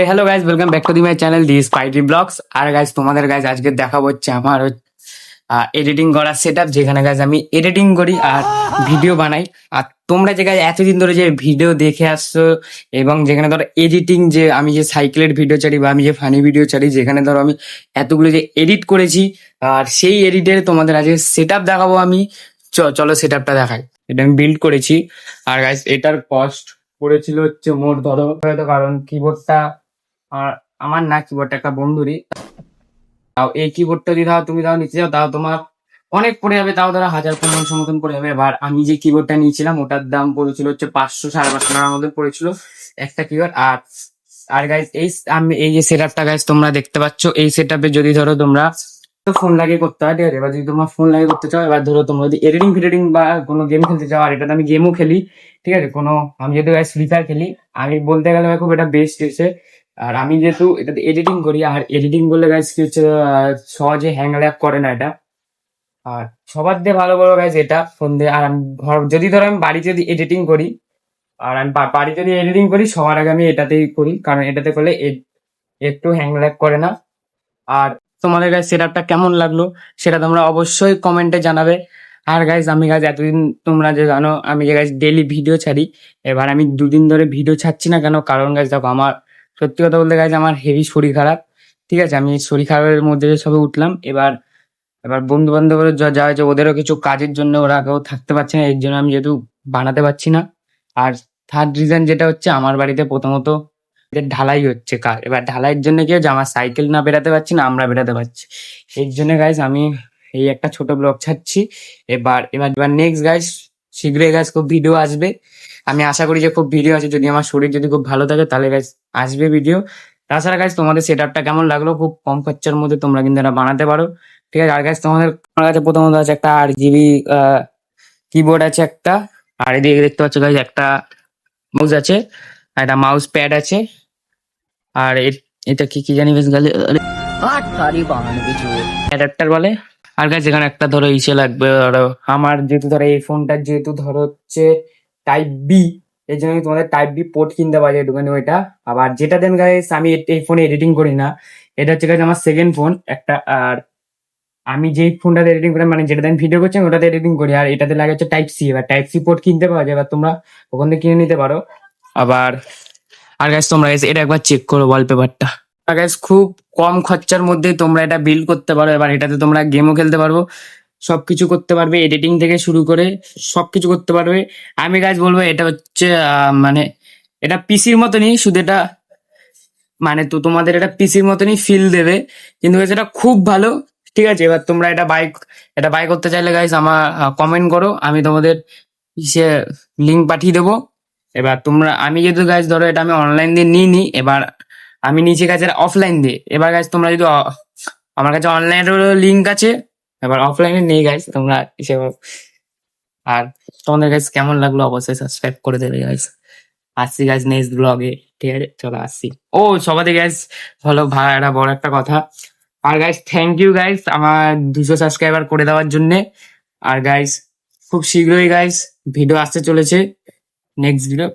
Hello guys, welcome back to the my channel the spidey vlogs. আর guys তোমাদের guys আজকে দেখাবো হচ্ছে আমার এডিটিং করার সেট আপ, যেখানে গাইজ আমি এডিটিং করি আর ভিডিও বানাই। আর তোমরা যে গাইজ এতদিন ধরে যে ভিডিও দেখে আসছো এবং যেখানে ধরো এডিটিং, যে আমি যে সাইকেলের ভিডিও ছাড়ি বা আমি যে ফানি ভিডিও ছাড়ি, যেখানে ধরো আমি এতগুলো যে এডিট করেছি, আর সেই এডিটের তোমাদের আজকে সেট আপ দেখাবো আমি। চলো সেট আপটা দেখাই। এটা আমি বিল্ড করেছি। আর গাইজ এটার কস্ট পড়েছিল হচ্ছে মোট ধরো, হয়তো কারণ কিবোর্ডটা আর আমার না, কিবোর্ডটা একটা বন্ধুরই। তাও এই কিবোর্ডটা যদি তুমি নিচে যাও, তাও তোমার অনেক পড়ে যাবে, তাও ধরো 1000-1500 মতন পড়ে যাবে। এবার আমি যে কিবোর্ডটা নিয়েছিলাম ওটার দাম পড়েছিল হচ্ছে 500-550 টাকার মধ্যে পড়েছিল একটা কিবোর্ড। আর আর গাইজ আমি এই যে সেট আপটা গাইজ তোমরা দেখতে পাচ্ছ, এই সেট আপে যদি ধরো তোমরা ফোন লাগিয়ে করতে হয়, ঠিক আছে। এবার যদি তোমরা ফোন লাগিয়ে করতে চাও, এবার ধরো তোমরা যদি এডিটিং ফিডিটিং বা কোনো গেম খেলতে চাও, আর এটাতে আমি গেমও খেলি, ঠিক আছে। আমি যেহেতু গাইজ ফ্রি ফায়ার খেলি, আমি বলতে গেলে খুব এটা বেস্ট হয়েছে। আর আমি যেহেতু এটাতে এডিটিং করি, আর এডিটিং করলে গাইজ কি হচ্ছে, সহজে হ্যাং ল্যাগ করে না এটা। আর সবার দিয়ে ভালো বড় গাইজ এটা ফোন দিয়ে। আর আমি যদি ধরো আমি বাড়িতে যদি এডিটিং করি, আর আমি বাড়ি যদি এডিটিং করি, সবার আগে আমি এটাতেই করি, কারণ এটাতে করলে একটু হ্যাং ল্যাগ করে না। আর তোমাদের গাইজ সেট আপটা কেমন লাগলো সেটা তোমরা অবশ্যই কমেন্টে জানাবে। আর গাইজ আমি গাইজ এতদিন তোমরা যে জানো, আমি যে গাইজ ডেলি ভিডিও ছাড়ি। এবার আমি 2 দিন ধরে ভিডিও ছাড়ছি না কেন, কারণ গাইজ দেখো, আমার সত্যি কথা বলতে গাইজ আমার হেভি শরীর খারাপ, ঠিক আছে। আমি শরীর খারাপের মধ্যে সবে উঠলাম। এবার এবার বন্ধু বান্ধবের যা হয়েছে, ওদেরও কিছু কাজের জন্য ওরা কেউ থাকতে পারছে না, এর জন্য আমি যেহেতু বানাতে পারছি না। আর থার্ড রিজন যেটা হচ্ছে, আমার বাড়িতে প্রথমত যে ঢালাই হচ্ছে কাজ। এবার ঢালাইয়ের জন্য কি হচ্ছে, আমার সাইকেল না বেরাতে পারছি না, আমরা বেরাতে পারছি। এর জন্য গাইজ আমি এই একটা ছোট ব্লগ ছাড়ছি। এবার এবার এবার নেক্সট গাইজ শীঘ্রই গাইজ খুব ভিডিও আসবে। আমি আশা করি যে খুব ভিডিও আছে, যদি আমার শরীর যদি খুব ভালো থাকে তাহলে গাইজ আসবে ভিডিও। তাছাড়া গাইজ তোমাদের সেট আপটা কেমন লাগলো, খুব কম খরচার মধ্যে তোমরা কিন্তু এটা বানাতে পারো, ঠিক আছে। আর গাইজ আমার কাছে প্রথমত আছে একটা 8 GB কিবোর্ড আছে একটা। আর এদিকে দেখতে পাচ্ছ গাইজ একটা মাউস আছে, আর একটা মাউস প্যাড আছে। আর এটা কি কি জানি, বেশ গালে অ্যাডাপ্টার বলে। আর গাইজ এখানে একটা ধরো ইসে লাগবে, ধরো আমার যেহেতু ধরো এই ফোনটা যেহেতু ধরো হচ্ছে টাইপ বি, এই জন্য আমি তোমাদের টাইপ বি পোর্ট কিনতে পারি দোকানে ওইটা। আবার যেটা দেন গাইজ, আমি এই ফোনে এডিটিং করি না, এটা হচ্ছে গাইজ আমার সেকেন্ড ফোন একটা। আর আমি যেই ফোনটাতে এডিটিং করি, মানে যেটাতে আমি ভিডিও করছি আমি ওটাতে এডিটিং করি। আর এটাতে লাগে হচ্ছে টাইপ সি। এবার টাইপ সি পোর্ট কিনতে পাওয়া যায়, এবার তোমরা ওখান থেকে কিনে নিতে পারো। আবার আর গাইজ তোমরা গাইজ এটা একবার চেক করো ওয়ালপেপারটা। আর গাইজ খুব কম খরচার মধ্যে তোমরা এটা বিল্ড করতে পারো। এবার এটাতে তোমরা গেমও খেলতে পারবো, সবকিছু করতে পারবে, এডিটিং থেকে শুরু করে সবকিছু করতে পারবে। আমি গাইজ বলবো এটা হচ্ছে মানে এটা পিসির মতনই, শুধু এটা মানে তো তোমাদের এটা পিসির মতনই ফিল দেবে, কিন্তু guys এটা খুব ভালো, ঠিক আছে। এবার তোমরা এটা বাই করতে চাইলে গাইজ আমার কমেন্ট করো, আমি তোমাদের সে লিঙ্ক পাঠিয়ে দেবো। এবার আমি যেহেতু গাইজ ধরো এটা আমি অনলাইন দিয়ে নিইনি, এবার আমি নিচে গাছ অফলাইন দিয়ে। এবার গাইজ তোমরা যদি আমার কাছে অনলাইনেরও লিঙ্ক আছে, এবার অফলাইনে নেই গাইজ তোমরা এসে। আর তোমাদের গাইজ কেমন লাগলো অবশ্যই সাবস্ক্রাইব করে দেবে গাইজ। আসছি গাইজ নেক্সট ব্লগে, ঠিক আছে, চলো আসছি। ও সবাই গাইজ হলো ভাই, একটা বড় একটা কথা। আর গাইজ থ্যাংক ইউ গাইজ আমার 200 সাবস্ক্রাইবার করে দেওয়ার জন্যে। আর গাইজ খুব শীঘ্রই গাইজ ভিডিও আসতে চলেছে, নেক্সট ভিডিও।